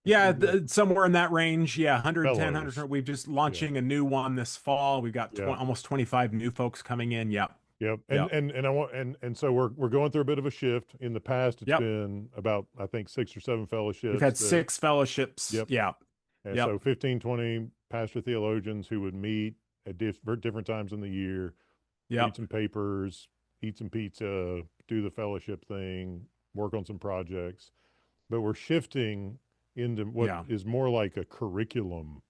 Yeah, ecclesial somewhere in that range. Yeah, 110, fellows. We've just Yeah. launching a new one this fall. We've got Yeah. almost 25 new folks coming in. Yep. Yep. And Yep. and and I want and so we're going through a bit of a shift. In the past, it's Yep. been about I think 6 or 7 We've fellowships had that. 6 fellowships. Yep. Yeah. And Yep. so 15, 20 pastor theologians who would meet at different times in the year, read Yep. some papers, eat some pizza, do the fellowship thing, work on some projects. But we're shifting into what Yeah. is more like a curriculum.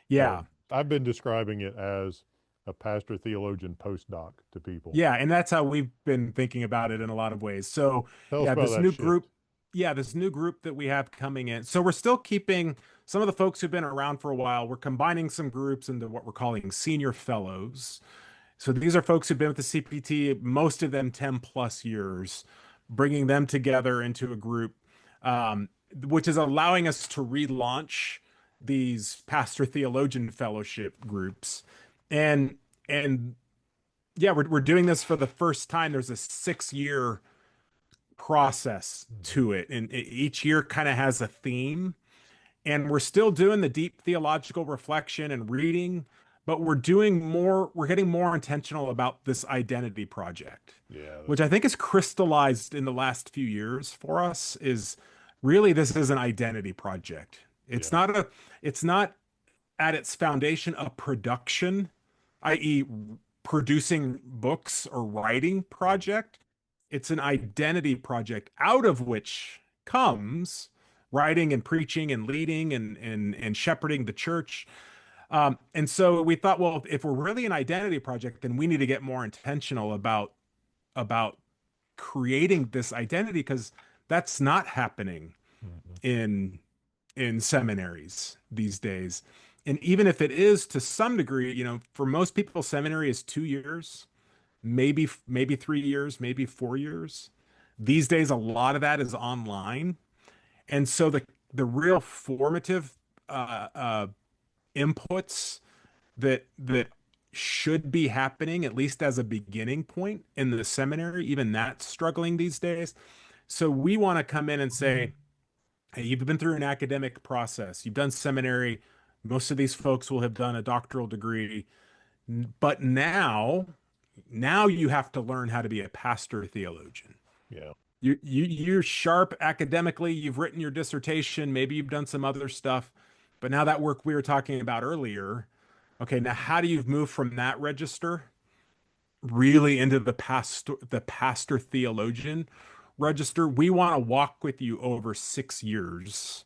Yeah. I've been describing it as a pastor theologian postdoc to people. Yeah, and that's how we've been thinking about it in a lot of ways. So, Tell us yeah, about this that new shift. group, this new group that we have coming in. So, we're still keeping some of the folks who've been around for a while. We're combining some groups into what we're calling senior fellows. So, these are folks who've been with the CPT, most of them 10 plus years, bringing them together into a group, which is allowing us to relaunch these pastor theologian fellowship groups. And yeah, we're doing this for the first time. There's a 6 year process Mhm. to it, and each year kind of has a theme. And we're still doing the deep theological reflection and reading, but we're doing more. We're getting more intentional about this identity project, Yeah, which that's I think is crystallized in the last few years for us. Is really this is an identity project. It's yeah, not a. It's not at its foundation a production, i.e., producing books or writing project. It's an identity project out of which comes writing and preaching and leading and shepherding the church. And so we thought, well, if we're really an identity project, then we need to get more intentional about creating this identity because that's not happening Mhm. in seminaries these days. And even if it is to some degree, for most people, seminary is 2 years, maybe 3 years, maybe 4 years. These days, a lot of that is online, and so the real formative inputs that should be happening, at least as a beginning point in the seminary, even that's struggling these days. So we want to come in and say, hey, you've been through an academic process, you've done seminary, most of these folks will have done a doctoral degree, but now you have to learn how to be a pastor theologian. Yeah. You're sharp academically, you've written your dissertation, maybe you've done some other stuff, but now that work we were talking about earlier, okay, now how do you move from that register really into the pastor theologian register? We want to walk with you over 6 years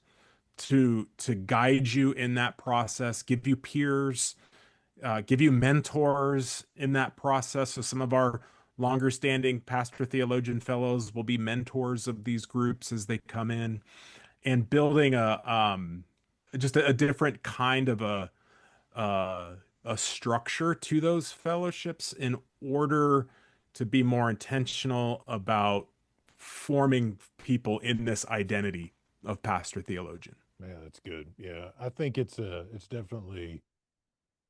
to guide you in that process, give you peers, give you mentors in that process. So some of our longer standing pastor theologian fellows will be mentors of these groups as they come in, and building just a different kind of uh, a structure to those fellowships in order to be more intentional about forming people in this identity of pastor theologian. Man, that's good. Yeah. I think it's definitely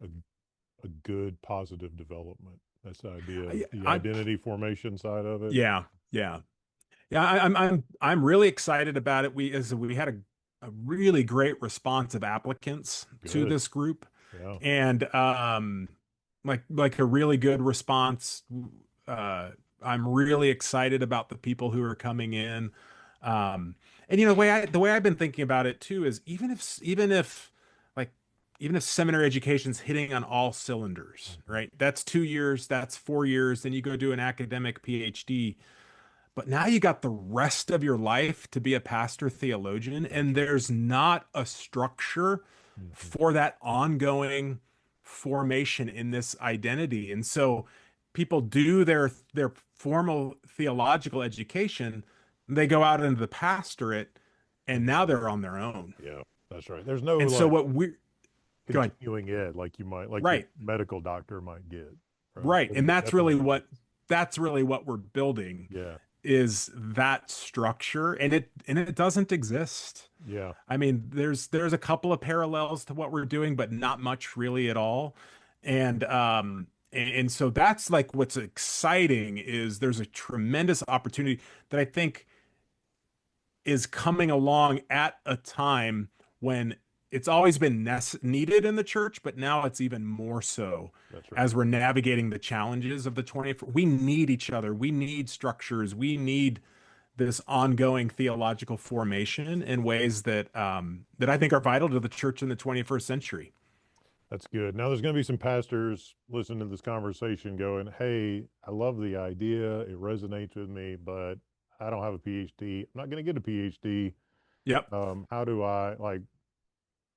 a a good positive development. That's the idea of I, the I identity formation side of it. yeah, yeah. Yeah, I'm really excited about it. We had a really great response of applicants to Good. this group, Yeah. and like a really good response. Uh, I'm really excited about the people who are coming in. And the way I've been thinking about it too is like even if seminary education's hitting on all cylinders, Mhm. right? That's 2 years, that's 4 years, then you go do an academic PhD, but now you got the rest of your life to be a pastor theologian, That's and there's not a structure right. Hmm. for that ongoing formation in this identity. And so people do their formal theological education, they go out into the pastorate, and And now they're on their own. yeah, that's right. There's no And so like what we go ahead. continuing ed like you might like your Right, medical doctor might get. Right. right. And Definitely. that's really what we're building Yeah. is that structure, and it doesn't exist. Yeah. I mean, there's a couple of parallels to what we're doing, but not much really at all. And so that's like what's exciting is there's a tremendous opportunity that I think is coming along at a time when it's always been needed in the church, but now it's even more so That's right. as we're navigating the challenges of the 21st. We need each other. We need structures. We need this ongoing theological formation in ways that I think are vital to the church in the 21st century. That's good. Now there's going to be some pastors listening to this conversation going, "Hey, I love the idea. It resonates with me, but I don't have a PhD. I'm not going to get a PhD. Yep. How do I like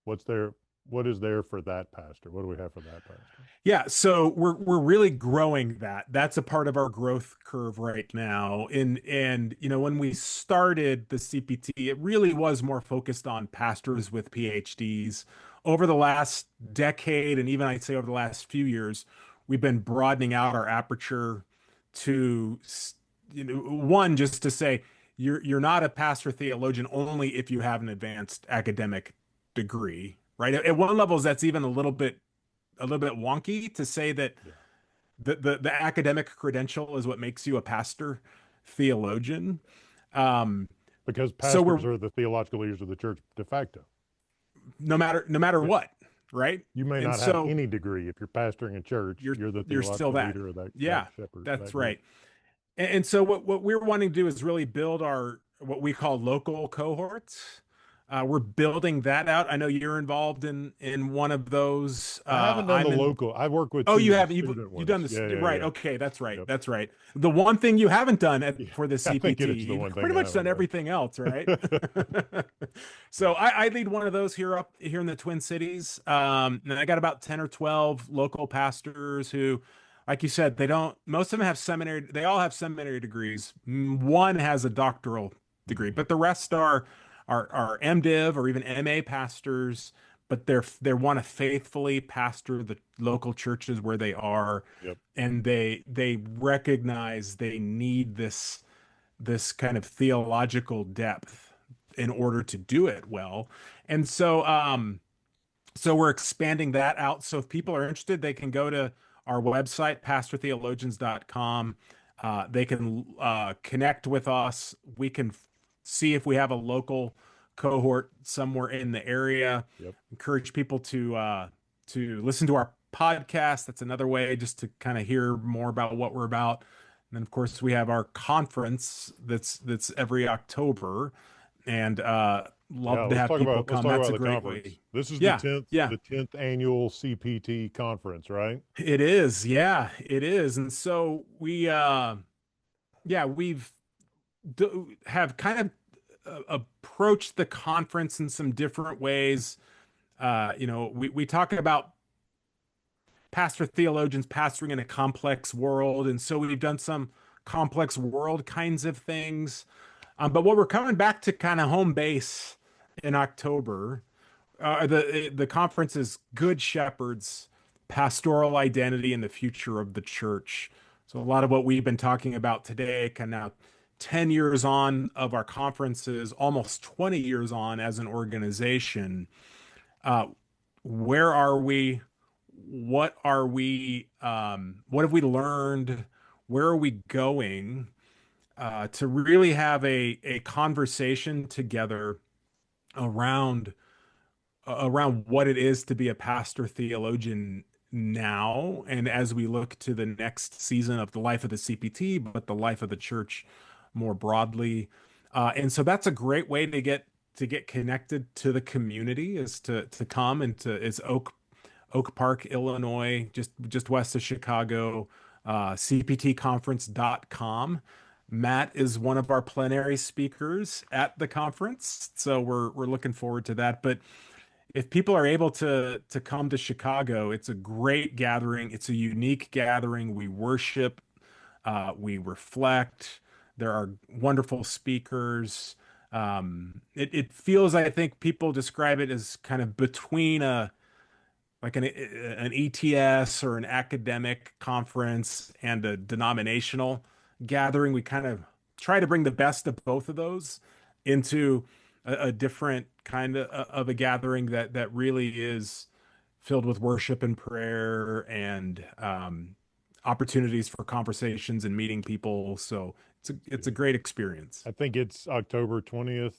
what's there what is there for that pastor? What do we have for that pastor?" Yeah, so we're really growing that. That's a part of our growth curve right now. And when we started the CPT, it really was more focused on pastors with PhDs. Over the last decade, and even I'd say over the last few years, we've been broadening out our aperture to one, just to say you're not a pastor theologian only if you have an advanced academic degree, right? At one level, that's even a little bit wonky to say that Yeah. the academic credential is what makes you a pastor theologian. Um, Because so we're pastors are the theological leaders of the church de facto. no matter Yeah. what, right? You may And not have so any degree. If you're pastoring a church, you're you're the you're still theological that. leader of that Yeah, shepherd, that's that group. right. And so what we're wanting to do is really build our what we call local cohorts. We're building that out. I know you're involved in one of those. I haven't done the I'm in. local. I work with Oh, two you of the haven't. student You've done ones. this Yeah, yeah, right. yeah. Okay, that's right. Yep. That's right. The one thing you haven't done Yeah, for the I think it CPT, is the one you've thing pretty I much haven't done done. everything else, right? So I lead one of those here in the Twin Cities. And I got about 10 or 12 local pastors who, like you said, they don't. Most of them have seminary. They all have seminary degrees. One has a doctoral degree, but the rest are MDiv or even MA pastors, but they want to faithfully pastor the local churches where they are, Yep. and they recognize they need this kind of theological depth in order to do it well. And so we're expanding that out. So if people are interested, they can go to our website, pastortheologians.com. They can connect with us. We can see if we have a local cohort somewhere in the area. Yep. Encourage people to listen to our podcast. That's another way just to kind of hear more about what we're about. And then, of course, we have our conference that's every October, and Yeah, love to have people let's come. talk That's about a the great conference. way. This is Yeah, yeah, the 10th annual CPT conference, right? it is. Yeah, it is. And so yeah, have kind of approached the conference in some different ways. We talk about pastor theologians pastoring in a complex world, and so we've done some complex world kinds of things. But what we're coming back to kind of home base in October. The conference is Good Shepherds, Pastoral Identity and the Future of the Church. So a lot of what we've been talking about today, kind of 10 years on of our conferences, almost 20 years on as an organization. Uh, where are we? What are we? What have we learned? Where are we going? To really have a conversation together around what it is to be a pastor theologian now, and as we look to the next season of the life of the CPT, but the life of the church more broadly. And so that's a great way to get connected to the community, is to come and to is Oak Park, Illinois, just west of Chicago, cptconference.com. Matt is one of our plenary speakers at the conference, so we're looking forward to that. But if people are able to come to Chicago, it's a great gathering. It's a unique gathering. We worship, we reflect. There are wonderful speakers. It feels, I think people describe it as kind of between an ETS or an academic conference and a denominational gathering. We kind of try to bring the best of both of those into a different kind of a gathering that really is filled with worship and prayer and opportunities for conversations and meeting people. So it's a great experience. I think it's October 20th.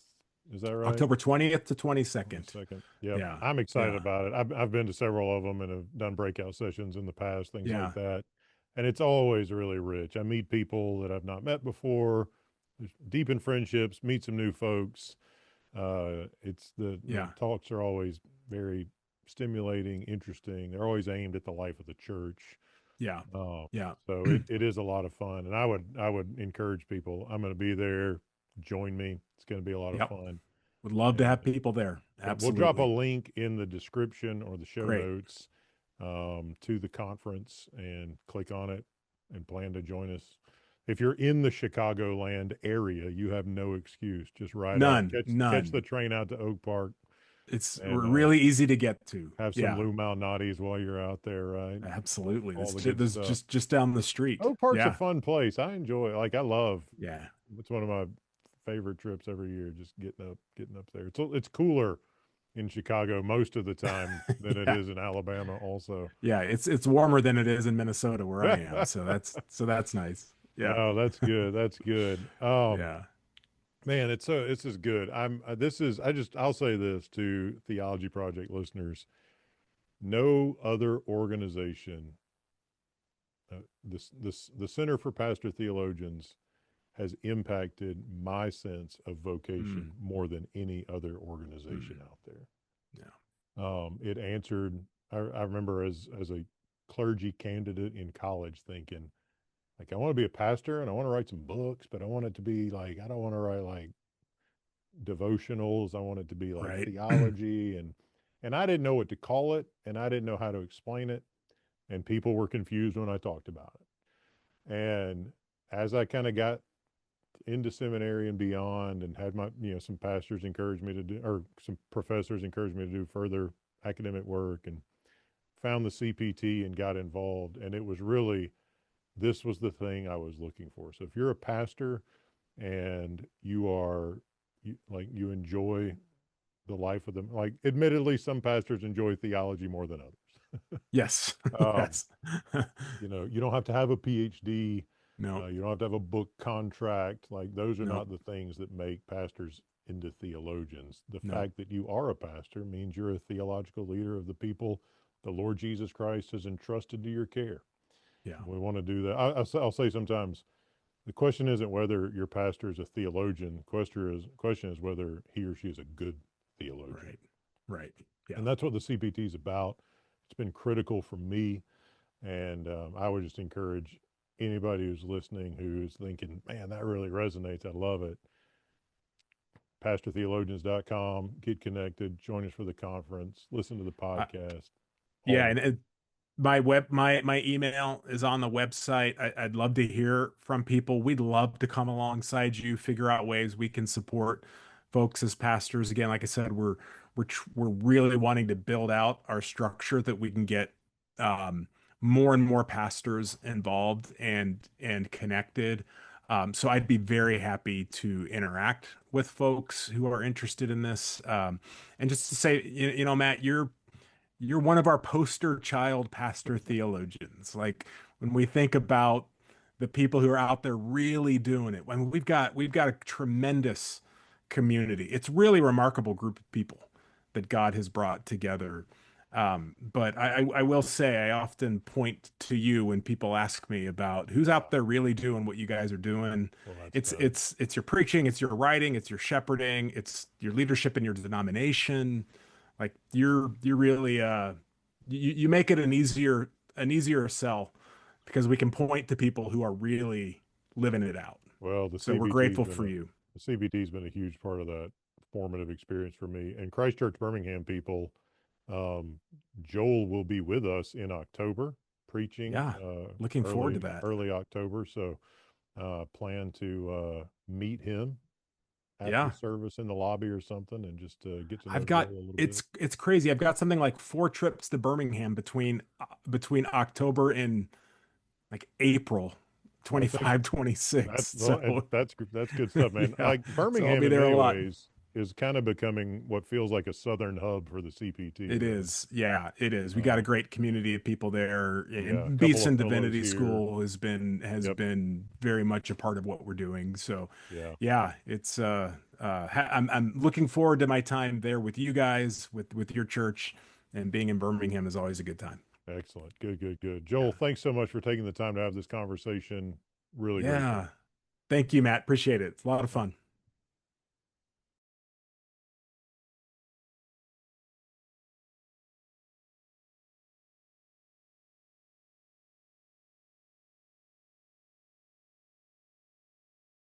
Is that right? October 20th to 22nd. 22nd. Yep. Yeah. I'm excited Yeah. about it. I've been to several of them and have done breakout sessions in the past, things Yeah. like that. And it's always really rich. I meet people that I've not met before, deepen friendships, meet some new folks. The talks are always very stimulating, interesting. They're always aimed at the life of the church. Yeah. Yeah. So it is a lot of fun, and I would encourage people. I'm going to be there. Join me. It's going to be a lot of Yep. fun. Would love to And have people there. we'll drop a Absolutely. link in the description or the show Great. notes to the conference, and click on it and plan to join us. If you're in the Chicagoland area, you have no excuse. Just ride out, catch the None. train out to Oak Park, It's and really easy to get to. have some Yeah, Lou Malnati's while you're out there, right? absolutely. All the good This stuff. just down the street. Oak Park's a Yeah, fun place. I enjoy it. Like, I love. yeah, It's one of my favorite trips every year. Just getting up there. It's cooler in Chicago most of the time than it yeah, is in Alabama. Also. yeah. It's warmer than it is in Minnesota where I am. So that's nice. Yeah, Oh, that's good. That's good. yeah, Man, this is good. I'll say this to Theology Project listeners: no other organization, the Center for Pastor Theologians, has impacted my sense of vocation Mm, more than any other organization mm, out there. yeah. It answered. I remember as a clergy candidate in college thinking, like, I want to be a pastor and I want to write some books, but I want it to be like, I don't want to write like devotionals. I want it to be like Right. theology, and I didn't know what to call it and I didn't know how to explain it, and people were confused when I talked about it. And as I kind of got into seminary and beyond and had my, some pastors encouraged me to do, or some professors encouraged me to do further academic work, and found the CPT and got involved. And it was really, this was the thing I was looking for. So if you're a pastor and you enjoy the life of them, like admittedly, some pastors enjoy theology more than others. Yes. um, Yes. you don't have to have a PhD. No, You don't have to have a book contract. Like those are no, not the things that make pastors into theologians. The no. fact that you are a pastor means you're a theological leader of the people the Lord Jesus Christ has entrusted to your care. Yeah. We want to do that. I'll say sometimes the question isn't whether your pastor is a theologian. The question is whether he or she is a good theologian. Right. Right. Yeah. And that's what the CPT is about. It's been critical for me. And I would just encourage anybody who's listening who's thinking, man, that really resonates. I love it. PastorTheologians.com. Get connected. Join us for the conference. Listen to the Uh, podcast. All yeah. the And my email is on the website. I'd love to hear from people. We'd love to come alongside you, figure out ways we can support folks as pastors. Again, like I said, we're really wanting to build out our structure that we can get um, more and more pastors involved and connected. So I'd be very happy to interact with folks who are interested in this. And just to say, Matt, you're one of our poster child pastor theologians. Like when we think about the people who are out there really doing it, when we've got a tremendous community. It's really remarkable group of people that God has brought together. But I will say I often point to you when people ask me about who's out there really doing what you guys are doing. well, that's It's better. it's it's your preaching, it's your writing, it's your shepherding, it's your leadership in your denomination. Like you're really you make it an easier sell because we can point to people who are really living it out. Well, So we're grateful for you. the CBT's been a huge part of that formative experience for me. And Christchurch Birmingham people, um, Joel will be with us in October preaching, Yeah. Looking forward to that. early October. So plan to meet him after Yeah. service in the lobby or something, and just get to know I've Joel got a little bit. it's crazy. I've got something like 4 trips to Birmingham between October and like April Well, I think 25, 26. and So that's good stuff, man. yeah. Like So I'll Birmingham, be in there a many lot. ways, is kind of becoming what feels like a southern hub for the CPT. It is. Yeah, it is. We got a Um, great community of people there. yeah, a And couple of Beeson fellows Divinity here. School has Yep. been very much a part of what we're doing. So, Yeah. yeah, it's I'm looking forward to my time there with you guys, with your church, and being in Birmingham is always a good time. Excellent. Good, good, good. Joel, Yeah. thanks so much for taking the time to have this conversation. Really grateful. Yeah. Thank you, Matt. Appreciate it. It's a lot of Uh, fun.